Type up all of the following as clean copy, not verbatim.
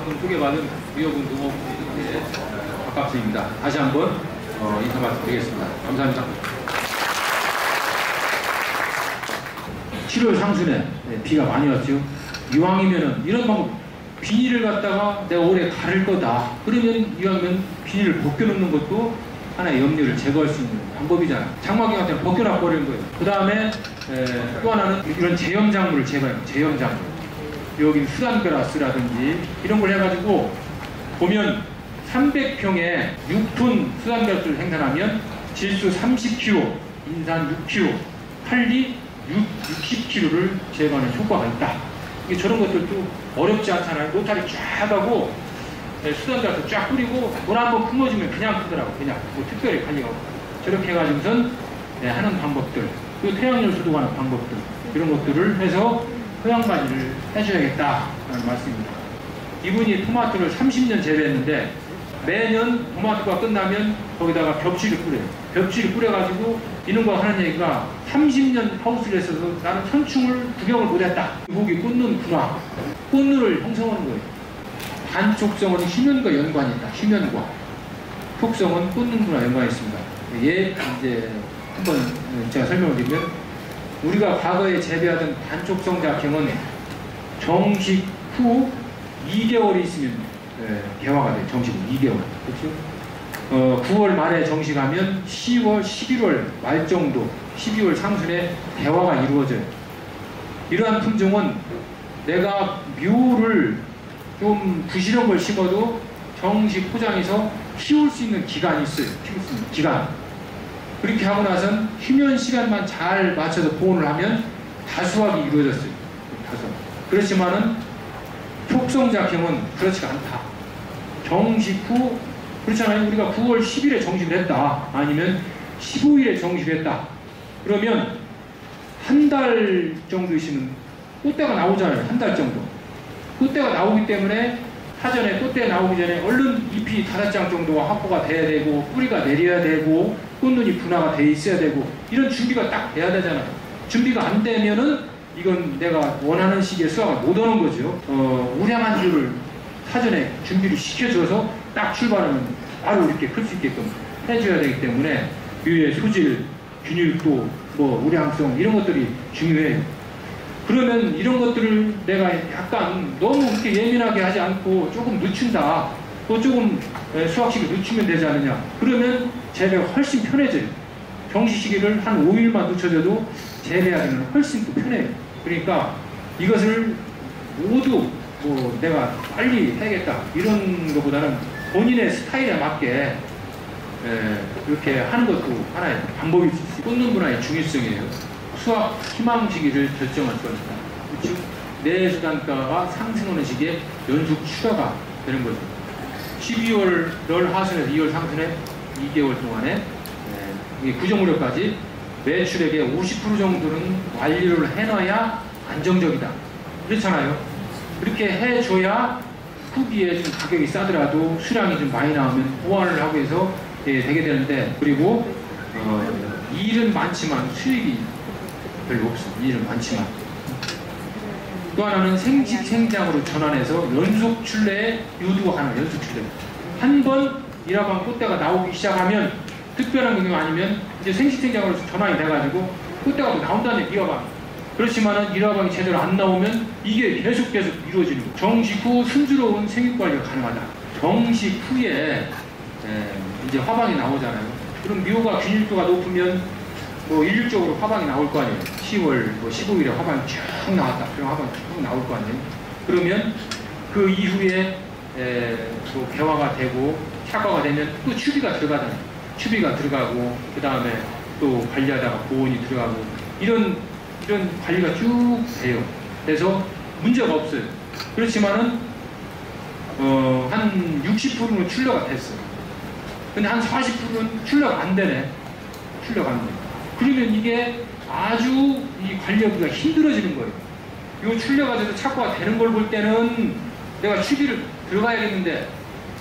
방금 소개받은 미호군 농업부에 박갑수입니다. 다시 한번 인사 말씀드리겠습니다. 감사합니다. 7월 상순에 비가 많이 왔죠. 이왕이면은 이런 방법, 비닐을 갖다가 내가 올해 가를 거다. 그러면 이왕이면 비닐을 벗겨놓는 것도 하나의 염려를 제거할 수 있는 방법이잖아요. 장마기 같은 때 벗겨놔 버리는 거예요. 그 다음에 또 하나는 이런 제염작물을 제거해요. 제염작물. 여기 수단그라스라든지 이런 걸 해가지고 보면 300평에 6톤 수단그라스를 생산하면 질소 30kg, 인산 6kg, 칼리 60kg를 제거하는 효과가 있다. 이게 저런 것들도 어렵지 않잖아요. 로타리 쫙 하고 수단그라스 쫙 뿌리고 물 한번 품어주면 그냥 크더라고. 그냥 뭐 특별히 관리가 없고. 저렇게 해가지고선 하는 방법들, 그리고 태양열 수도하는 방법들, 이런 것들을 해서 토양관리를 해줘야겠다라는 말씀입니다. 이분이 토마토를 30년 재배했는데 매년 토마토가 끝나면 거기다가 벽지를 뿌려요. 벽지를 뿌려가지고 이놈과 하는 얘기가 30년 하우스를 했어서 나는 천충을 구경을 못했다. 목이 꽃눈구나. 꽃눈을 형성하는 거예요. 단촉성은 휴면과 연관이 있다. 휴면과. 촉성은 꽃눈구나 연관이 있습니다. 이제 한번 제가 설명을 드리면 우리가 과거에 재배하던 단촉성 작형은 정식 후 2개월이 있으면 개화가 돼요. 정식 후 2개월. 그렇죠? 9월 말에 정식하면 10월, 11월 말 정도, 12월 상순에 개화가 이루어져요. 이러한 품종은 내가 묘를 좀 부실한 걸 심어도 정식 포장해서 키울 수 있는 기간이 있어요. 키울 수 있는 기간. 그렇게 하고 나선 휴면 시간만 잘 맞춰서 보온을 하면 다수확이 이루어졌어요. 그렇지만은 촉성작형은 그렇지가 않다. 정식 후, 그렇잖아요. 우리가 9월 10일에 정식을 했다. 아니면 15일에 정식을 했다. 그러면 한 달 정도 있으면 꽃대가 나오잖아요. 한 달 정도. 꽃대가 나오기 때문에 사전에 꽃대 나오기 전에 얼른 잎이 5장 정도 확보가 돼야 되고 뿌리가 내려야 되고 꽃눈이 분화가 돼 있어야 되고 이런 준비가 딱 돼야 되잖아요. 준비가 안 되면은 이건 내가 원하는 시기에 수확을 못 하는 거죠. 우량한 줄을 사전에 준비를 시켜줘서 딱 출발하면 바로 이렇게 클 수 있게끔 해줘야 되기 때문에 묘의 소질, 균일도, 우량성 이런 것들이 중요해요. 그러면 이런 것들을 내가 약간 너무 그렇게 예민하게 하지 않고 조금 늦춘다. 또 조금 수확식을 늦추면 되지 않느냐. 그러면 재배가 훨씬 편해져요. 정식 시기를 한 5일만 늦춰져도 재배하기는 훨씬 또 편해요. 그러니까 이것을 모두 내가 빨리 해야겠다 이런 것보다는 본인의 스타일에 맞게 이렇게 하는 것도 하나의 방법일 수 있어요. 꽂는 분야의 중요성이에요. 수확 희망 시기를 결정할 수가 있다. 즉 내수단가가 상승하는 시기에 연속 추가가 되는 거죠. 12월 열 하순에서 2월 상순에 2개월 동안에 구정무렵까지 매출액의 50% 정도는 완료를 해놔야 안정적이다. 그렇잖아요. 그렇게 해줘야 후기에 좀 가격이 싸더라도 수량이 좀 많이 나오면 보완을 하고 해서 되게 되는데, 그리고 일은 많지만 수익이 별로 없습니다. 일은 많지만. 또 하나는 생식 생장으로 전환해서 연속 출래에 유도가 가능해요. 연속 출래. 한 번 일화방 꽃대가 나오기 시작하면 특별한 경우 아니면 이제 생식 생장으로 전환이 돼가지고 꽃대가 또 나온다는 일화방. 그렇지만은 일화방이 제대로 안 나오면 이게 계속 이루어지는 거예요. 정식 후 순조로운 생育관리가 가능하다. 정식 후에 이제 화방이 나오잖아요. 그럼 묘가 균일도가 높으면 일률적으로 화방이 나올 거 아니에요. 10월 15일에 화방이 쭉 나왔다. 그럼 화방이 쭉 나올 거 아니에요. 그러면 그 이후에 또 개화가 되고 착화가 되면 또 추비가 들어가잖아요. 추비가 들어가고 그 다음에 또 관리하다가 보온이 들어가고 이런 관리가 쭉 돼요. 그래서 문제가 없어요. 그렇지만은 한 60%는 출려가 됐어요. 근데 한 40%는 출려가 안 되네. 출려가 안 돼. 그러면 이게 아주 이 관리하기가 힘들어지는 거예요. 이 출려가 돼서 착화가 되는 걸 볼 때는 내가 추비를 들어가야겠는데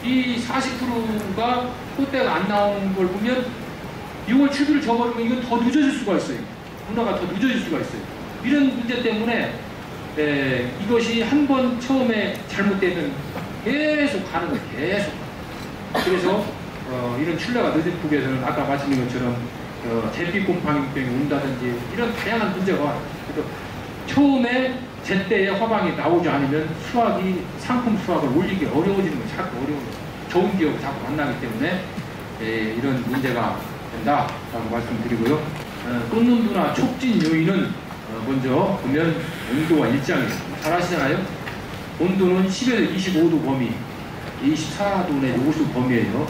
이 40%가 꽃대가 안 나오는 걸 보면 이걸 추비를 줘버리면 이건 더 늦어질 수가 있어요. 분화가 더 늦어질 수가 있어요. 이런 문제 때문에 이것이 한 번 처음에 잘못되면 계속 가는 거예요. 계속. 그래서 이런 출래가 늦은 북에서는 아까 말씀드린 것처럼 잿빛 곰팡이병이 온다든지 이런 다양한 문제가 와요. 그래서 처음에 제때에 화방이 나오지 않으면 상품 수확을 올리기 어려워지는 거예요. 자꾸 어려워져요. 좋은 기업이 자꾸 만나기 때문에 이런 문제가 된다라고 말씀드리고요. 꽃눈도나 촉진 요인은 먼저 보면 온도와 일장이에요. 잘 아시잖아요. 온도는 10에서 25도 범위, 24도 내지 50도 범위예요.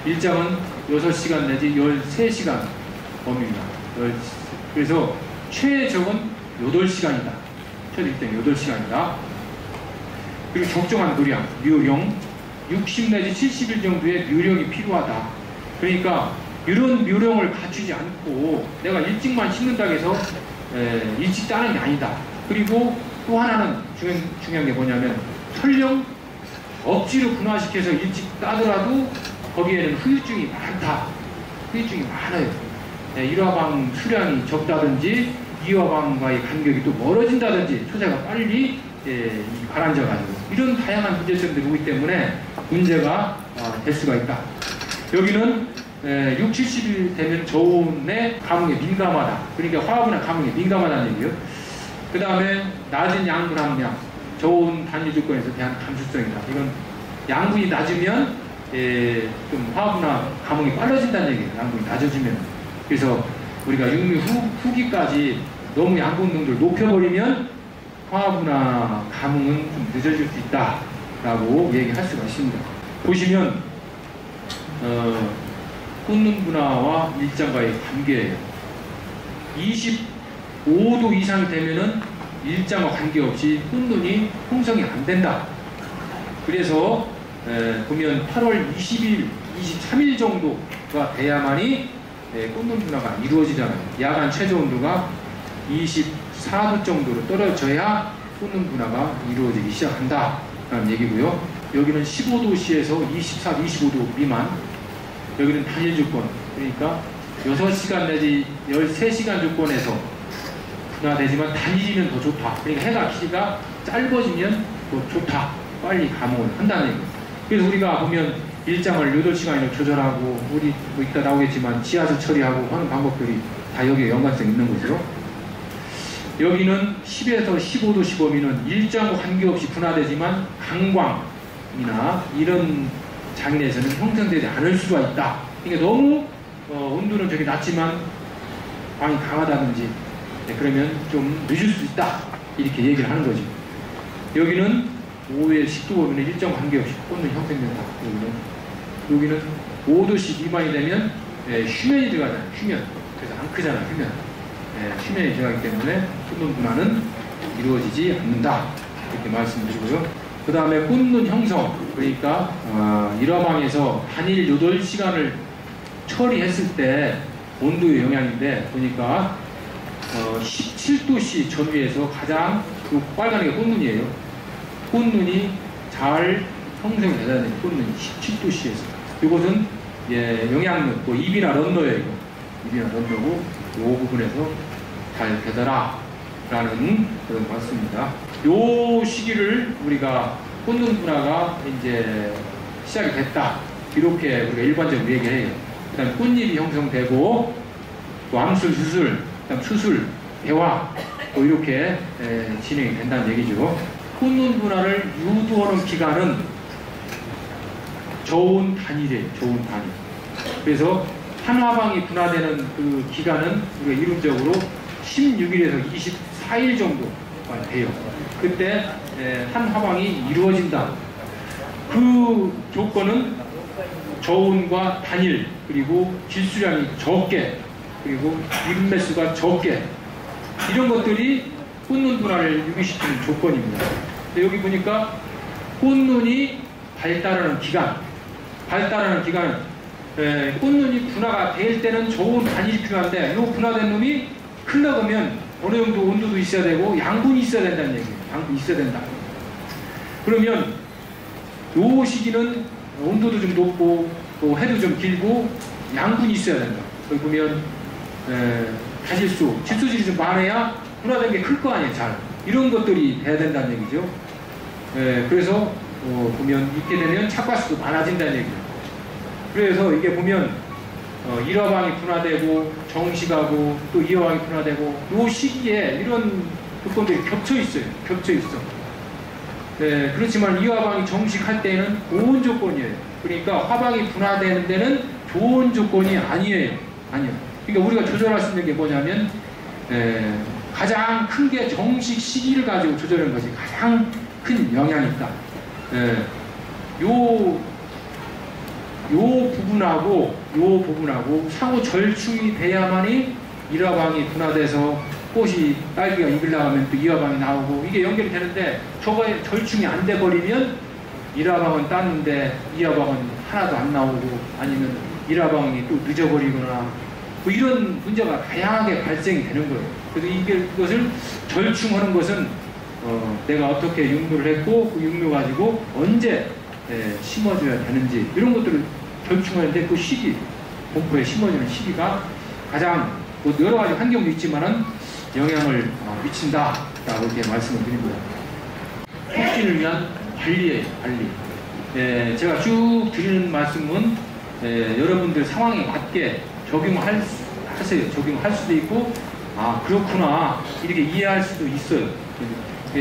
일장은 6시간 내지 13시간 범위입니다. 그래서 최적은 8시간이다. 최적일 8시간이다. 그리고 적정한 묘령 60 내지 70일 정도의 묘령이 필요하다. 그러니까 이런 묘령을 갖추지 않고 내가 일찍만 심는다고 해서 일찍 따는 게 아니다. 그리고 또 하나는 중요한 게 뭐냐면 설령 억지로 분화시켜서 일찍 따더라도 거기에는 후유증이 많다. 후유증이 많아요. 일화방 수량이 적다든지 이화방과의 간격이 또 멀어진다든지 초세가 빨리 가라앉아가지고 이런 다양한 문제점들이 오기 때문에 문제가 될 수가 있다. 여기는 6, 70일 되면 저온의 감흥에 민감하다. 그러니까 화합이나 감흥에 민감하다는 얘기예요. 그 다음에 낮은 양분 함량, 저온 단위 조건에서 대한 감수성이다. 이건 양분이 낮으면 좀 화합이나 감흥이 빨라진다는 얘기예요. 양분이 낮아지면. 그래서 우리가 육류 후기까지 너무 양분 농도를 높여버리면 화합이나 감흥은 좀 늦어질 수 있다라고 얘기할 수가 있습니다. 보시면 꽃눈 분화와 일장과의 관계예요. 25도 이상이 되면은 일장과 관계없이 꽃눈이 형성이 안 된다. 그래서 보면 8월 20일, 23일 정도가 돼야만이 꽃눈 분화가 이루어지잖아요. 야간 최저 온도가 24도 정도로 떨어져야 꽃눈 분화가 이루어지기 시작한다 라는 얘기고요. 여기는 15도씨에서 24, 25도 미만, 여기는 단일 조건, 그러니까 6시간 내지 13시간 조건에서 분화되지만 단일이면 더 좋다. 그러니까 해가 길이가 짧아지면 더 좋다. 빨리 감흥을 한다는 얘기예요. 그래서 우리가 보면 일장을 8시간이나 조절하고 우리 뭐 이따 나오겠지만 지하수 처리하고 하는 방법들이 다 여기에 연관성이 있는 거죠. 여기는 10에서 15도 범위는 일장과 관계없이 분화되지만 강광이나 이런 장내에서는 형성되지 않을 수가 있다. 그러니까 너무 온도는 저기 낮지만 광이 강하다든지 그러면 좀 늦을 수 있다. 이렇게 얘기를 하는 거죠. 여기는 5에 10도 범위는 일정 관계없이 꽃눈이 형성된다. 여기는 5도씨 미만이 되면 휴면이 들어가잖아요. 휴면. 그래서 안 크잖아요. 휴면. 휴면이 들어가기 때문에 꽃눈 분화는 이루어지지 않는다. 이렇게 말씀드리고요. 그 다음에 꽃눈 형성, 그러니까 일화방에서 단일 8시간을 처리했을 때 온도의 영향인데 보니까 17도씨 전위에서 가장 그 빨간 게 꽃눈이에요. 꽃눈이 잘 형성이 되다 되는 꽃눈이 17도씨에서 이것은 영양분, 뭐 입이나 런너예요. 이거. 입이나 런너고 이 부분에서 잘 되더라 라는 그런 것 같습니다. 요 시기를 우리가 꽃눈 분화가 이제 시작이 됐다. 이렇게 우리가 일반적으로 얘기해요. 그 다음에 꽃잎이 형성되고 또 암술, 수술, 그 다음 수술, 배화 또 이렇게 진행이 된다는 얘기죠. 꽃눈 분화를 유도하는 기간은 저온 단일이에요. 저온 단일. 그래서 한 화방이 분화되는 그 기간은 우리가 이론적으로 16일에서 24일 정도가 돼요. 그때 한 화방이 이루어진다. 그 조건은 저온과 단일, 그리고 질수량이 적게, 그리고 입매수가 적게, 이런 것들이 꽃눈 분화를 유기시키는 조건입니다. 근데 여기 보니까 꽃눈이 발달하는 기간, 꽃눈이 분화가 될 때는 저온 단일이 필요한데 이 분화된 놈이 흘러가면 어느 정도 온도도 있어야 되고 양분이 있어야 된다는 얘기예요. 양분이 있어야 된다. 그러면 이 시기는 온도도 좀 높고 또 해도 좀 길고 양분이 있어야 된다. 여기 보면 다질수, 질소질이 좀 많아야 분화된 게 클 거 아니에요. 잘. 이런 것들이 돼야 된다는 얘기죠. 그래서 보면 있게 되면 착과수도 많아진다는 얘기예요. 그래서 이게 보면 1화방이 분화되고 정식하고 또 2화방이 분화되고 이 시기에 이런 조건들이 겹쳐 있어요. 겹쳐 있어. 네, 그렇지만 2화방이 정식할 때는 좋은 조건이에요. 그러니까 화방이 분화되는 데는 좋은 조건이 아니에요. 아니요. 그러니까 우리가 조절할 수 있는 게 뭐냐면 가장 큰 게 정식 시기를 가지고 조절하는 것이 가장 큰 영향이 있다. 요 부분하고 상호 절충이 돼야만이 1화방이 분화돼서 꽃이 딸기가 익으려고 하면 또 2화방이 나오고 이게 연결이 되는데 저거에 절충이 안 돼 버리면 1화방은 땄는데 2화방은 하나도 안 나오고 아니면 1화방이 또 늦어버리거나 뭐 이런 문제가 다양하게 발생이 되는 거예요. 그래서 이것을 절충하는 것은 내가 어떻게 육묘를 했고 그 육묘 가지고 언제 심어줘야 되는지 이런 것들을 절충하는데 그 시기, 공포에 심어주는 시기가 가장 뭐 여러 가지 환경도 있지만은 영향을 미친다라고 이렇게 말씀을 드립니다. 촉진을 위한 관리예요, 관리. 제가 쭉 드리는 말씀은 여러분들 상황에 맞게 적용하세요. 적용할 수도 있고, 아 그렇구나 이렇게 이해할 수도 있어요.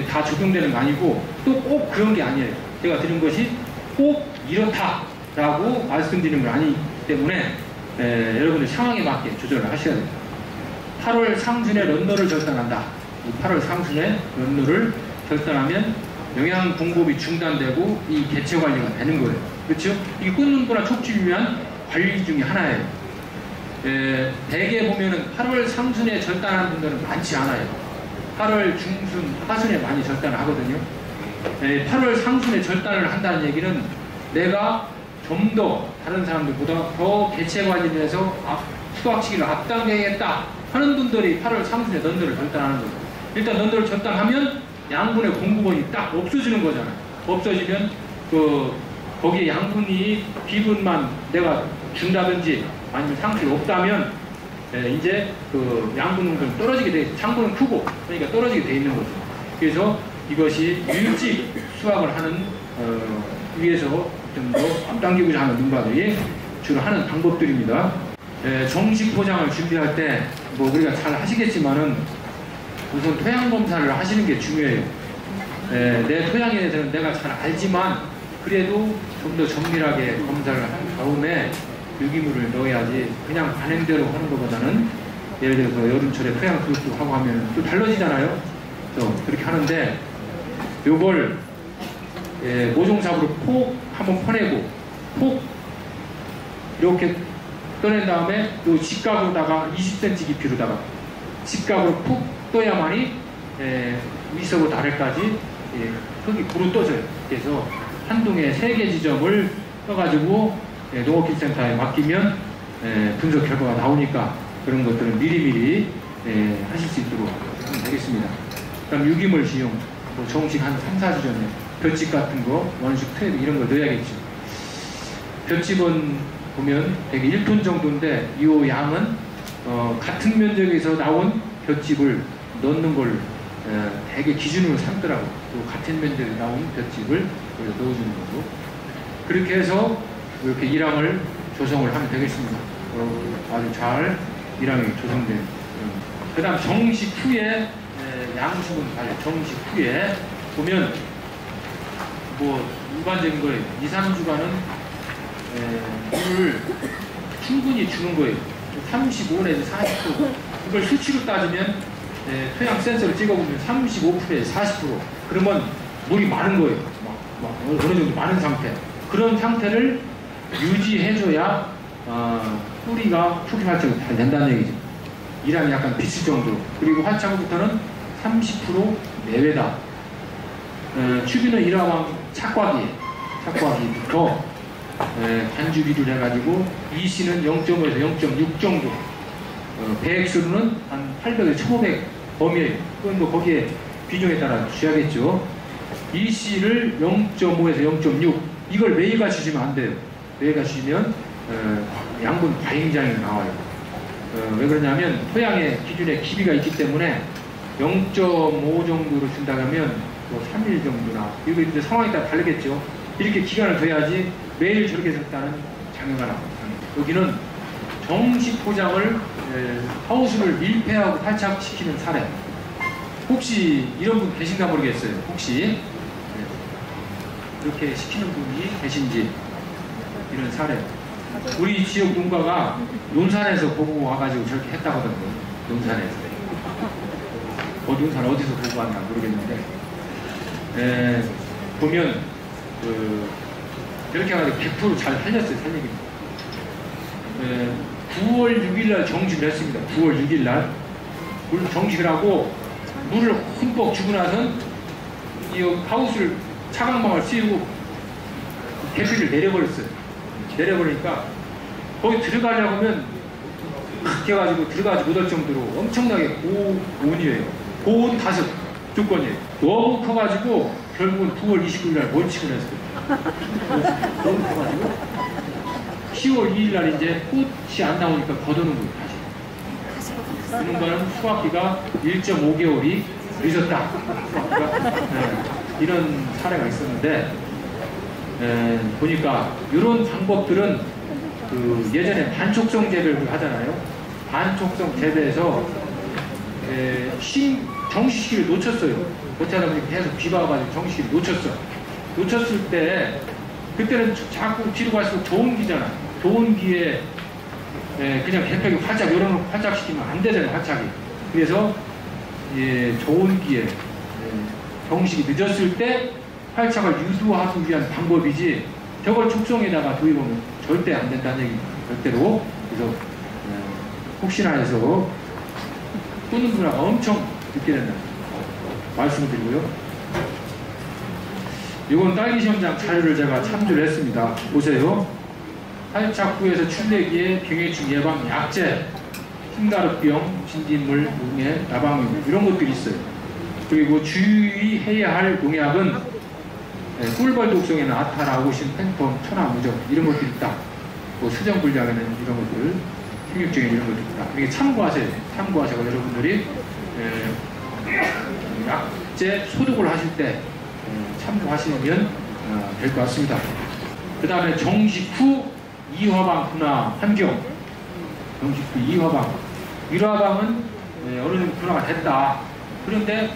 다 적용되는 거 아니고 또 꼭 그런 게 아니에요. 제가 드린 것이 꼭 이렇다라고 말씀드리는 건 아니기 때문에 여러분들 상황에 맞게 조절을 하셔야 됩니다. 8월 상순에 런너를 절단한다. 8월 상순에 런너를 절단하면 영양 공급이 중단되고 이 개체 관리가 되는 거예요. 그렇죠? 이게 끊는 거나 촉진을 위한 관리 중에 하나예요. 대개 보면은 8월 상순에 절단하는 분들은 많지 않아요. 8월 중순, 하순에 많이 절단을 하거든요. 8월 상순에 절단을 한다는 얘기는 내가 좀 더 다른 사람들보다 더 개체 관리를 해서 수확 시기를 앞당겨야겠다 하는 분들이 8월 상순에 넌더를 절단하는 거예요. 일단 넌더를 절단하면 양분의 공급원이 딱 없어지는 거잖아요. 없어지면 거기에 양분이 비분만 내가 준다든지 아니면 상태가 없다면 이제 그 양분은 좀 떨어지게 돼, 장분은 크고 그러니까 떨어지게 돼 있는 거죠. 그래서 이것이 일찍 수확을 하는 위해서 좀 더 앞당기고자 하는 농가들이 주로 하는 방법들입니다. 정식 포장을 준비할 때 뭐 우리가 잘 하시겠지만은 우선 토양 검사를 하시는 게 중요해요. 내 토양에 대해서는 내가 잘 알지만 그래도 좀 더 정밀하게 검사를 한 다음에 유기물을 넣어야지 그냥 관행대로 하는 것보다는 예를 들어서 여름철에 토양 교육도 하고 하면 또 달라지잖아요. 그렇게 하는데 요걸 모종삽으로 폭 한번 퍼내고 폭 이렇게 떠낸 다음에 요 직각으로다가 20cm 깊이로다가 직각으로 푹 떠야만이 위서부터 아래까지 흙이 고루 떠져요. 그래서 한 동에 3개 지점을 떠가지고 농업기술센터에 맡기면 분석 결과가 나오니까 그런 것들은 미리미리 하실 수 있도록 하면 되겠습니다. 그다음 유기물 지용, 뭐 정식 한 3-4주 전에 볏짚 같은 거, 원식 트랩 이런 걸 넣어야겠죠. 볏짚은 보면 되게 1톤 정도인데 이 양은 같은 면적에서 나온 볏짚을 넣는 걸 되게 기준으로 삼더라고요. 같은 면적에 나온 볏짚을 넣어주는 거고 그렇게 해서 이렇게 일항을 조성을 하면 되겠습니다. 아주 잘 일항이 조성된. 그 다음 정식 후에 양수분 관리. 정식 후에 보면 뭐 일반적인 거예요. 2-3주간은 물을 충분히 주는 거예요. 35에서 40%. 이걸 수치로 따지면 토양 센서를 찍어보면 35%에서 40%. 그러면 물이 많은 거예요. 막 어느 정도 많은 상태. 그런 상태를 유지해줘야 뿌리가 초기 활착이 잘 된다는 얘기죠. 이랑이 약간 비칠 정도. 그리고 활착부터는 30% 내외다. 추비는 일화왕 착과기부터 간주비를 해가지고 EC는 0.5에서 0.6 정도. 배액수로는 한 800에서 1500 범위에요. 그건 뭐 거기에 비중에 따라 주셔야겠죠. EC를 0.5에서 0.6 이걸 매일가 주시면 안 돼요. 매일가 주시면 양분 과잉장이 나와요. 왜 그러냐면 토양의 기준에 기비가 있기 때문에 0.5 정도로 준다면 뭐 3일 정도나, 이거 이제 상황에 따라 다르겠죠. 이렇게 기간을 둬야지 매일 저렇게 섰다는 장애가 나옵니다. 여기는 정식 포장을 하우스를 밀폐하고 탈착시키는 사례. 혹시 이런 분 계신가 모르겠어요. 혹시 이렇게 시키는 분이 계신지. 이런 사례. 우리 지역 농가가 논산에서 보고 와가지고 저렇게 했다고 하던데. 논산에서. 논산 어디서 보고 왔나 모르겠는데, 보면 이렇게 해가지고 100% 잘 살렸어요. 살리기는. 9월 6일날 정식을 했습니다. 9월 6일날 정식을 하고 물을 흠뻑 주고 나선 이 하우스를 차광망을 씌우고 대피를 내려버렸어요. 내려버리니까 거기 들어가려고 하면 그렇게 해가지고 들어가지 못할 정도로 엄청나게 고온이에요. 고온 다습 조건이에요. 너무 커가지고 결국은 9월 29일날 몰치고 했어요. 너무 커가지고 10월 2일날 이제 꽃이 안 나오니까 걷어놓은 거예요. 다시. 그런 거는 수확기가 1.5개월이 늦었다. 이런 사례가 있었는데, 보니까 이런 방법들은 예전에 반촉성 재배를 하잖아요. 반촉성 재배에서 정식시기를 놓쳤어요. 그렇다 보니 계속 비가 와가지고 정식시기를 놓쳤어. 놓쳤을 때 그때는 자꾸 뒤로 갈수록 좋은 기잖아. 좋은 기에 그냥 개벽이 활짝 열어놓고 활짝시키면 안 되잖아요. 활짝이. 그래서 좋은 기에 정식이 늦었을 때 활착을 유도하기 위한 방법이지, 저걸 촉성에다가 도입하면 절대 안 된다는 얘기입니다. 절대로. 그래서 혹시나 해서 꽂는 분야가 엄청 늦게 된다 말씀을 드리고요. 이건 딸기 시험장 자료를 제가 참조를 했습니다. 보세요. 활착부에서 출내기에 병해충 예방 약제, 흰가루병, 진딧물, 용해, 나방용 이런 것들이 있어요. 그리고 주의해야 할 농약은 꿀벌 독성에는 아탈, 아고신, 펜톤, 천하무적 이런 것들이 있다. 뭐 수정불량에는 이런 것들, 생육증에 이런 것들이 있다. 이게 참고하세요. 참고하셔서 여러분들이 약제 소독을 하실 때 참고하시면 될 것 같습니다. 그 다음에 정식 후 이화방 분화 환경. 정식 후 이화방. 1화방은 어느 정도 분화가 됐다. 그런데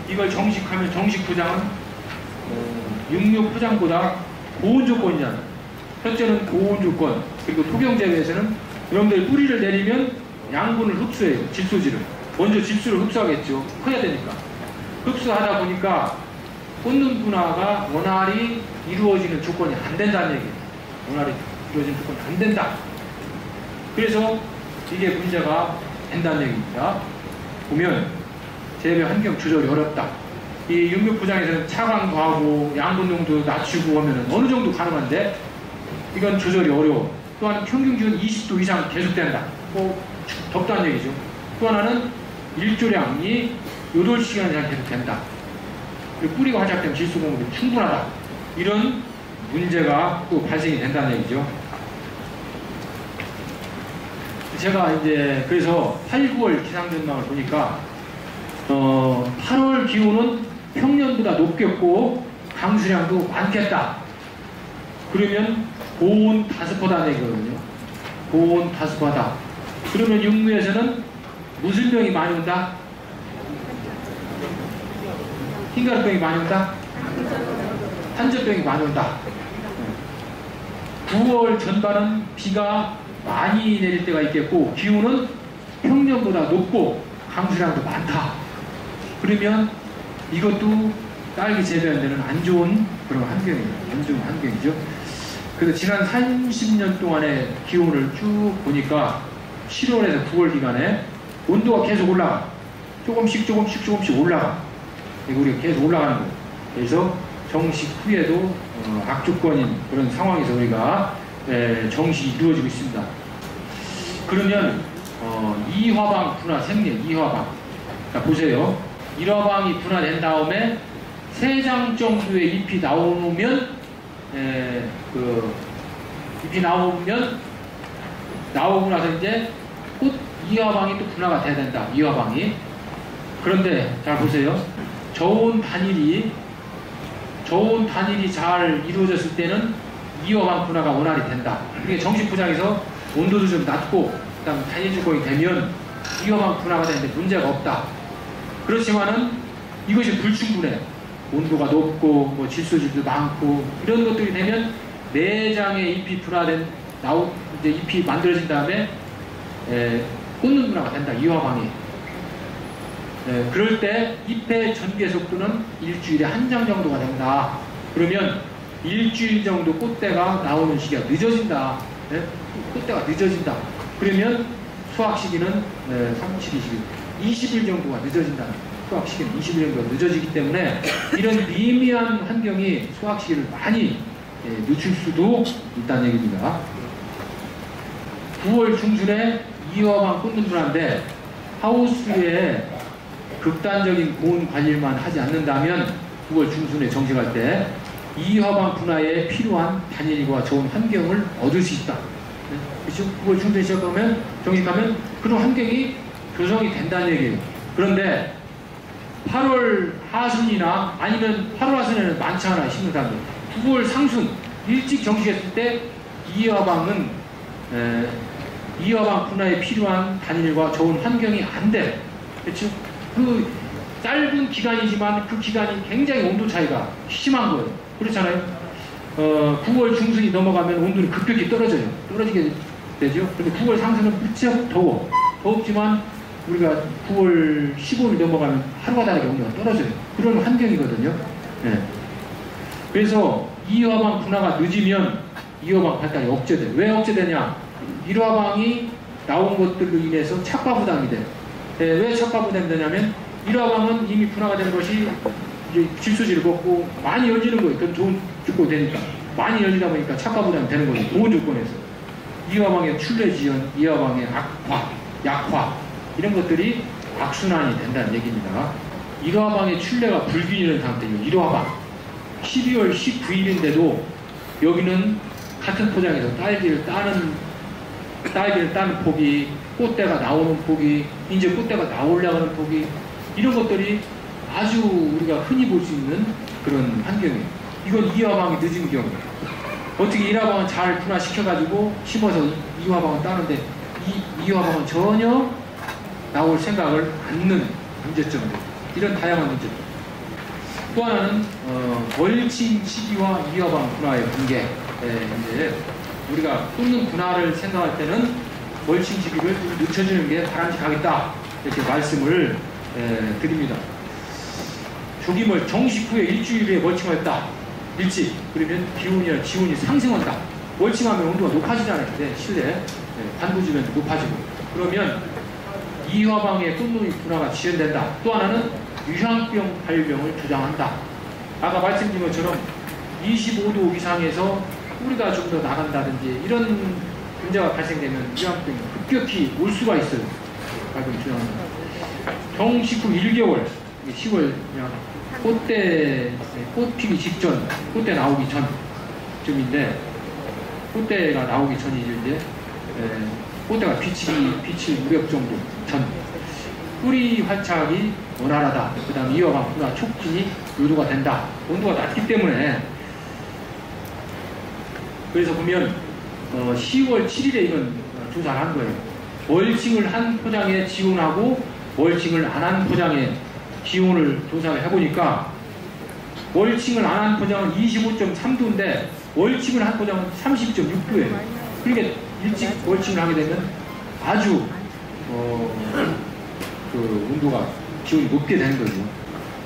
이걸 정식하면 정식 포장은 육류 포장보다 고온 조건이잖아요. 첫째는 고온 조건, 그리고 토경재배에서는 여러분들이 뿌리를 내리면 양분을 흡수해요. 질소질을. 먼저 질소를 흡수하겠죠. 커야 되니까. 흡수하다 보니까 꽂는 분화가 원활히 이루어지는 조건이 안 된다는 얘기예요. 원활히 이루어지는 조건이 안 된다. 그래서 이게 문제가 된다는 얘기입니다. 보면 재배 환경 조절이 어렵다. 이 육류 포장에서는 차광도 하고 양분 농도 낮추고 하면 어느 정도 가능한데 이건 조절이 어려워. 또한 평균 기온 20도 이상 계속된다. 덥다는 얘기죠. 또 하나는 일조량이 8시간 이상 계속된다. 그리고 뿌리가 활착되면 질소 공급이 충분하다. 이런 문제가 또 발생이 된다는 얘기죠. 제가 이제 그래서 8, 9월 기상 전망을 보니까 8월 기온은 평년보다 높겠고 강수량도 많겠다. 그러면 고온 다습하다는 얘기거든요. 고온 다습하다. 그러면 육류에서는 무슨 병이 많이 온다? 흰가루병이 많이 온다? 한젖병이 많이 온다. 9월 전반은 비가 많이 내릴 때가 있겠고 기온은 평년보다 높고 강수량도 많다. 그러면 이것도 딸기 재배하는 데는 안 좋은 그런 환경이에요. 안 좋은 환경이죠. 그래서 지난 30년 동안의 기온을 쭉 보니까 7월에서 9월 기간에 온도가 계속 올라가. 조금씩 올라가. 이거 우리가 계속 올라가는 거예요. 그래서 정식 후에도 악조건인 그런 상황에서 우리가 정식이 이루어지고 있습니다. 그러면 이화방 분화 생리, 이화방. 자, 보세요. 1화방이 분화된 다음에 3장 정도의 잎이 나오면 잎이 나오고 나서 이제 꽃 2화방이 또 분화가 돼야 된다. 2화방이 그런데 잘 보세요. 저온 단일이 잘 이루어졌을 때는 이어방 분화가 원활히 된다. 이게 정식 포장에서 온도도 좀 낮고 그다음 단일 조건이 되면 이어방 분화가 되는데 문제가 없다. 그렇지만은 이것이 불충분해. 온도가 높고 뭐 질소질도 많고 이런 것들이 되면 내장에 잎이 분화된 이제 잎이 만들어진 다음에 꽂는 분화가 된다. 이화방이. 그럴 때 잎의 전개 속도는 일주일에 한 장 정도가 된다. 그러면 일주일 정도 꽃대가 나오는 시기가 늦어진다. 꽃대가 늦어진다. 그러면 수확 시기는 20일 정도가 늦어진다. 수확 시기는 20일 정도가 늦어지기 때문에 이런 미미한 환경이 수확 시기를 많이 늦출 수도 있다는 얘기입니다. 9월 중순에 이화방 꽂는 분화인데 하우스에 극단적인 고온 관리만 하지 않는다면 9월 중순에 정식할 때 이화방 분화에 필요한 단일과 좋은 환경을 얻을 수 있다. 그렇죠? 9월 중순에 시작하면 정식하면 그런 환경이 조성이 된다는 얘기예요. 그런데 8월 하순이나 아니면 8월 하순에는 많지 않아 심는 사람들. 9월 상순 일찍 정식했을 때 이화방 분화에 필요한 단일과 좋은 환경이 안 돼. 그렇죠? 그 짧은 기간이지만 그 기간이 굉장히 온도 차이가 심한 거예요. 그렇잖아요. 9월 중순이 넘어가면 온도는 급격히 떨어지게 되죠. 근데 9월 상순은 무척 더워. 덥지만 우리가 9월 15일 넘어가면 하루가 다르게 온도가 떨어져요. 그런 환경이거든요. 네. 그래서 이화방 분화가 늦으면 이화방 발달이 억제돼요. 왜 억제되냐? 일화방이 나온 것들로 인해서 착과부담이 돼요. 왜 착과부담이 되냐면 일화방은 이미 분화가 되는 것이 이제 질소질을 걷고 많이 열리는 거예요. 그럼 좋은 조건이 되니까 많이 열리다 보니까 착과부담이 되는 거예요. 좋은 조건에서 이화방의 출래지연, 이화방의 악화, 약화 이런 것들이 악순환이 된다는 얘기입니다. 일화방의 출래가 불균일한 상태예요. 일화방 12월 19일인데도 여기는 같은 포장에서 딸기를 따는 폭이, 꽃대가 나오는 폭이, 이제 꽃대가 나오려고 하는 폭이 이런 것들이 아주 우리가 흔히 볼 수 있는 그런 환경이에요. 이건 이화방이 늦은 경우. 어떻게 일화방은 잘 분화시켜가지고 심어서 이화방은 따는데 이화방은 전혀 나올 생각을 않는 문제점들. 이런 다양한 문제점. 또 하나는 월침 시기와 이화방 분화의 관계. 이제 우리가 꽂는 분화를 생각할 때는 월침 시기를 늦춰주는 게 바람직하겠다 이렇게 말씀을 드립니다. 조기몰 정식 후에 일주일에 멀칭했다. 일찍 그러면 기온이나 지온이 상승한다. 멀칭하면 온도가 높아지잖아요. 실내 반부지면 높아지고 그러면 이화방의 꽂는 분화가 지연된다. 또 하나는 유향병 발병을 조장한다. 아까 말씀드린 것처럼 25도 이상에서 뿌리가 좀 더 나간다든지 이런 문제가 발생되면 유향병이 급격히 올 수가 있어요. 발병 조장한다. 정식 후 1개월 10월 꽃 피기 직전, 꽃대 나오기 전쯤인데 꽃대가 나오기 전이죠. 이제 꽃대가 비칠 무렵 정도 전 뿌리 활착이 원활하다. 그 다음 이어방 분화 촉진이 유도가 된다. 온도가 낮기 때문에. 그래서 보면 10월 7일에 이건 조사를 한 거예요. 멀칭을 한 포장에 지온하고 멀칭을 안 한 포장에 기온을 조사를 해보니까 멀칭을 안 한 포장은 25.3도인데 멀칭을 한 포장은 30.6도예요. 그러니까 일찍 멀칭을 하게 되면 아주 그 온도가 기온이 높게 되는 거죠.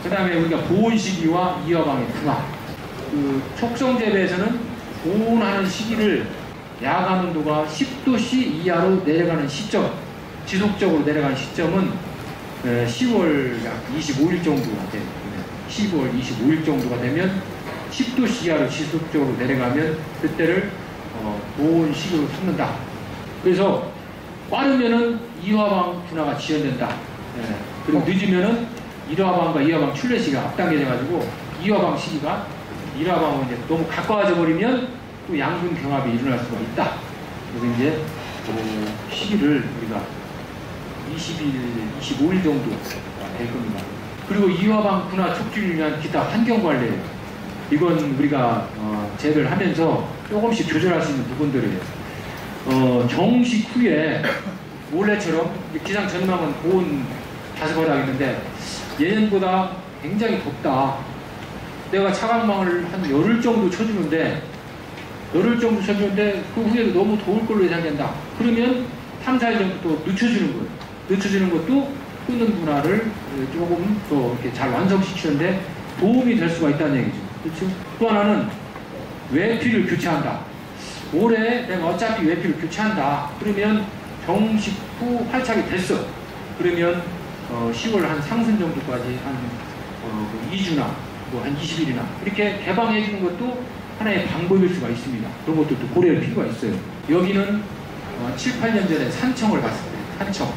그 다음에 우리가 보온 시기와 이화방의 분화. 그 촉성 재배에서는 보온하는 시기를 야간 온도가 10도씨 이하로 내려가는 시점, 지속적으로 내려가는 시점은 10월 약 25일 정도가 돼요. 10월 25일 정도가 되면 10도씨 이하로 지속적으로 내려가면 그때를 보온 시기로 삼는다. 그래서 빠르면은 이화방 분화가 지연된다. 그리고 늦으면은 일화방과 이화방 출래 시기가 앞당겨져가지고 이화방 시기가 일화방은 이제 너무 가까워져 버리면 또 양분 경합이 일어날 수가 있다. 그래서 이제 그 시기를 우리가 20일, 25일 정도 될 겁니다. 그리고 이화방 분화 촉진을 위한 기타 환경관리예요. 이건 우리가 제를 하면서 조금씩 조절할 수 있는 부분들이에요. 정식 후에 원래처럼 기상 전망은 고온 다섯바닥 있는데 예년보다 굉장히 덥다. 내가 차광망을 한 열흘 정도 쳐주는데 그 후에도 너무 더울 걸로 예상된다. 그러면 3, 4일 정도 또 늦춰주는 거예요. 늦춰주는 것도 끄는 분할을 조금 더 이렇게 잘 완성시키는데 도움이 될 수가 있다는 얘기죠. 그렇죠? 또 하나는 외피를 교체한다. 올해 내가 어차피 외피를 교체한다. 그러면 정식 후 활착이 됐어. 그러면 10월 한 상순 정도까지 한 2주나 뭐 한 20일이나 이렇게 개방해 주는 것도 하나의 방법일 수가 있습니다. 그런 것도 고려할 필요가 있어요. 여기는 7, 8년 전에 산청을 갔을 때 산청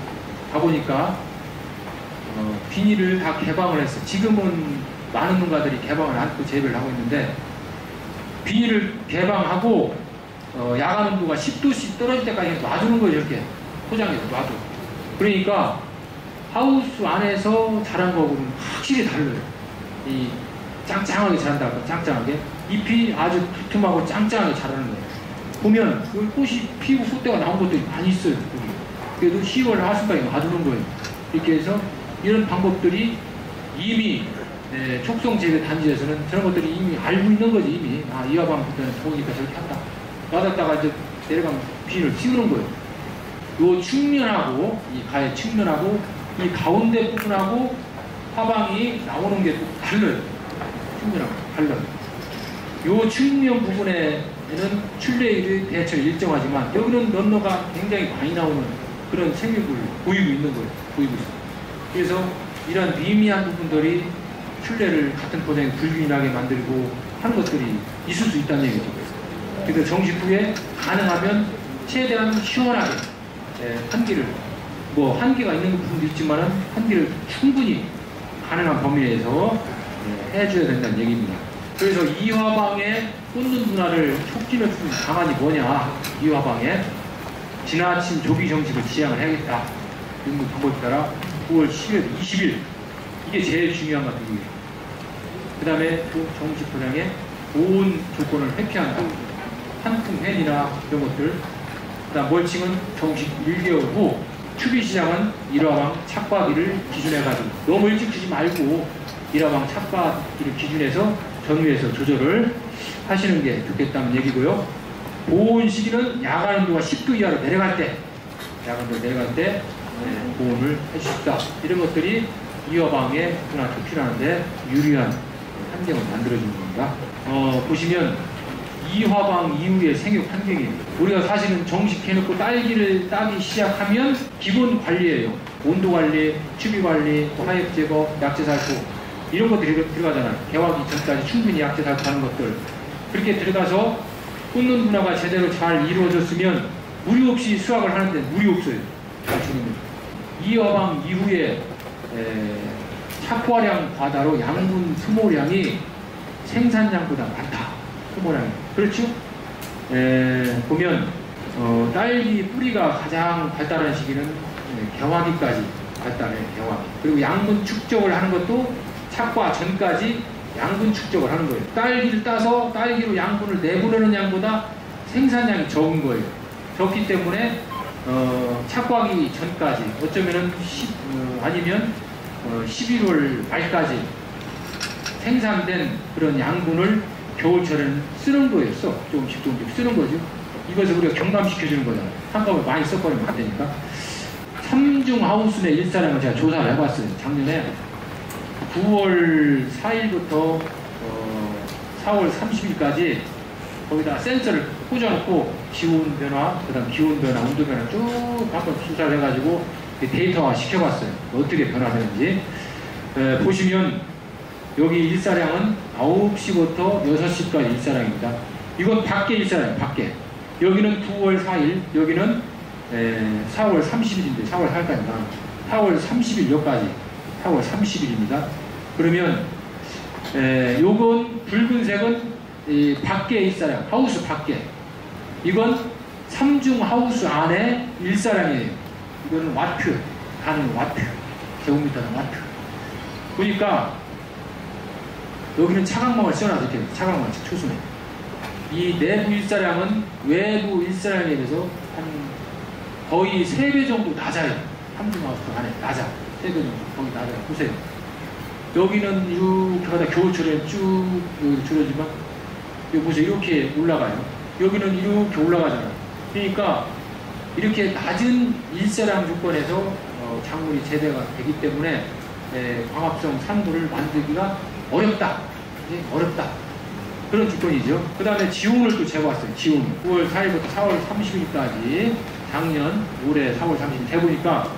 가보니까 비닐을 다 개방을 했어요. 지금은 많은 농가들이 개방을 안고 재배를 하고 있는데 비닐을 개방하고 야간 온도가 10도씩 떨어질 때까지 놔두는 거예요. 이렇게 포장해서 놔둬. 그러니까 하우스 안에서 자란 거하고는 확실히 달라요. 이 짱짱하게 자란다고 짱짱하게 잎이 아주 두툼하고 짱짱하게 자라는 거예요. 보면 여기 꽃이 피고 꽃대가 나온 것들이 많이 있어요. 여기. 그래도 10월 하순까지 놔두는 거예요. 이렇게 해서 이런 방법들이 이미 촉성 재배 단지에서는 저런 것들이 이미 알고 있는 거지. 이미 이화방부터는 좋으니까 저렇게 한다. 놔뒀다가 이제 내려가면 비닐을 씌우는 거예요. 요 측면하고 이 가의 측면하고 이 가운데 부분하고 화방이 나오는 게 또 달라요. 측면하고 달라요. 요 측면 부분에는 출래율이 대체로 일정하지만 여기는 런너가 굉장히 많이 나오는 그런 생육을 보이고 있는 거예요. 보이고 있어요. 그래서 이런 미미한 부분들이 출래를 같은 포장에 불균일하게 만들고 하는 것들이 있을 수 있다는 얘기죠. 그래서 정식 후에 가능하면 최대한 시원하게 환기를 뭐 한계가 있는 부분도 있지만은 환기를 충분히 가능한 범위 내에서 해줘야 된다는 얘기입니다. 그래서 이화방의 꽂는 분할을 촉진을 주는 방안이 뭐냐? 이화방에 지나침 조기 정식을 지향을 해야겠다. 이런 방법에 따라 9월 10일, 20일 이게 제일 중요한 것 같아요. 그 다음에 또 정식 포장에 보온 조건을 회피한 한풍hen이나 이런 것들. 그 다음 멀칭은 정식 1개월 후 추비시장은 일화방 착과기를 기준해가지고 너무 일찍 주지 말고 일화방 착과기를 기준해서 전후에서 조절을 하시는 게 좋겠다는 얘기고요. 보온 시기는 야간 온도가 10도 이하로 내려갈 때 보온을 해주십사. 이런 것들이 이화방의 분화 촉진하는데 유리한 환경을 만들어주는 겁니다. 보시면 이화방 이후의 생육 환경이에요. 우리가 사실은 정식 해놓고 딸기를 따기 시작하면 기본 관리예요. 온도 관리, 추비 관리, 화약 제거, 약재 살포 이런 것들이 들어가잖아요. 개화기 전까지 충분히 약재 살포하는 것들. 그렇게 들어가서 꽂는 분화가 제대로 잘 이루어졌으면 무리 없이 수확을 하는데 무리 없어요. 이화방 이후에 착과량 과다로 양분 소모량이 생산량보다 많다. 소모량이. 그렇죠? 보면 딸기 뿌리가 가장 발달한 시기는 개화기까지 발달해요. 개화기. 그리고 양분 축적을 하는 것도 착과 전까지 양분 축적을 하는 거예요. 딸기를 따서 딸기로 양분을 내보내는 양보다 생산량이 적은 거예요. 적기 때문에 착과기 전까지 어쩌면은 아니면 11월 말까지 생산된 그런 양분을 겨울철에는 쓰는 거예요. 조금씩 쓰는 거죠. 이것을 우리가 경감시켜주는 거잖아요. 한꺼번에 많이 써버리면 안 되니까. 삼중하우스 내 일사량을 제가 조사를 해봤어요. 작년에 9월 4일부터 4월 30일까지 거기다 센서를 꽂아놓고 기온 변화, 그 다음 기온 변화, 온도 변화 쭉 한번 수사를 해가지고 데이터화 시켜봤어요. 어떻게 변화되는지. 보시면 여기 일사량은 9시부터 6시까지 일사량입니다. 이건 밖에 일사량, 밖에. 여기는 9월 4일, 여기는 4월 30일인데 4월 4일까지나 4월 30일 여기까지 4월 30일입니다. 그러면 요건 붉은색은 밖에 일사량, 하우스 밖에. 이건 3중 하우스 안에 일사량이에요. 이거는 와트, 가는 와트, 제곱미터당 와트. 보니까 여기는 차광망을 씌워놔서 이렇게 차광망 초순에 이 내부 일사량은 외부 일사량에 비해서 한 거의 3배 정도 낮아요. 3주마우스 안에 낮아. 3배 정도 거의 낮아요. 보세요. 여기는 이렇게 가다 겨울철에 쭉 줄어지만 여기 보세요. 이렇게 올라가요. 여기는 이렇게 올라가잖아요. 그러니까 이렇게 낮은 일사량 조건에서 작물이 재배가 되기 때문에 광합성 산물을 만들기가 어렵다. 어렵다. 그런 조건이죠. 그 다음에 지온을 또 재봤어요. 지온. 9월 4일부터 4월 30일까지 작년, 올해 4월 30일 재보니까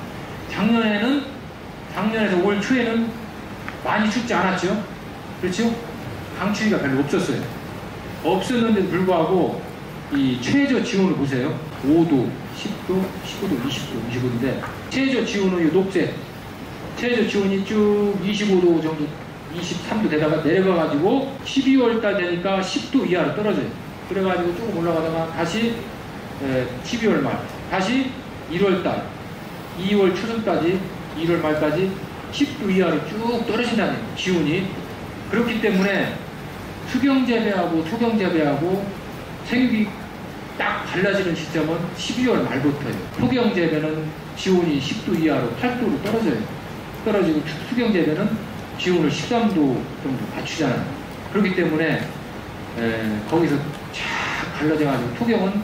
작년에서 올 초에는 많이 춥지 않았죠? 그렇죠? 강추위가 별로 없었어요. 없었는데도 불구하고 이 최저 지온을 보세요. 5도, 10도, 15도, 20도, 25도인데 최저 지온은 이 녹색 최저 지온이 쭉 25도 정도 23도 되다가 내려가가지고 12월달 되니까 10도 이하로 떨어져요. 그래가지고 조금 올라가다가 다시 12월 말 다시 1월달 2월 초순까지 1월 말까지 10도 이하로 쭉 떨어진다는 거예요. 기온이. 그렇기 때문에 수경재배하고 토경재배하고 생육이 딱 달라지는 시점은 12월 말부터예요. 토경재배는 기온이 10도 이하로 8도로 떨어져요. 떨어지고 수경재배는 기온을 13도 정도 맞추잖아요. 그렇기 때문에 거기서 쫙 갈라져가지고 토경은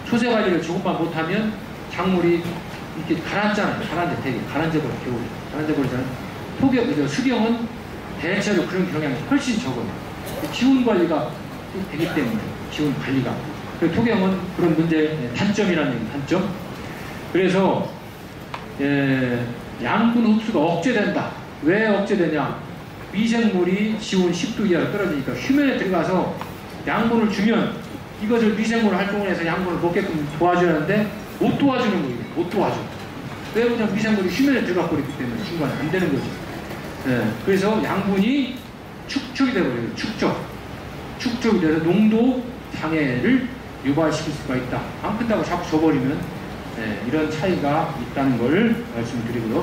초세 관리를 조금만 못하면 작물이 이렇게 가라앉잖아요. 가라앉아 되게 가라앉아버려 겨울에 가라앉아버리잖아요. 수경은 대체로 그런 경향이 훨씬 적어요. 기온 관리가 되기 때문에 기온 관리가. 토경은 그런 문제 단점이라는 얘기 단점. 그래서 양분 흡수가 억제된다. 왜 억제되냐? 미생물이 지온 10도 이하로 떨어지니까 휴면에 들어가서 양분을 주면 이것을 미생물 활동을 해서 양분을 먹게끔 도와줘야 하는데 못 도와주는 거예요. 못 도와줘. 왜 그냥 미생물이 휴면에 들어가 버리기 때문에 중간에 안 되는 거죠. 그래서 양분이 축적이 되버려요. 축적이 돼서 농도 장애를 유발시킬 수가 있다. 안 큰다고 자꾸 줘버리면 이런 차이가 있다는 걸 말씀드리고요.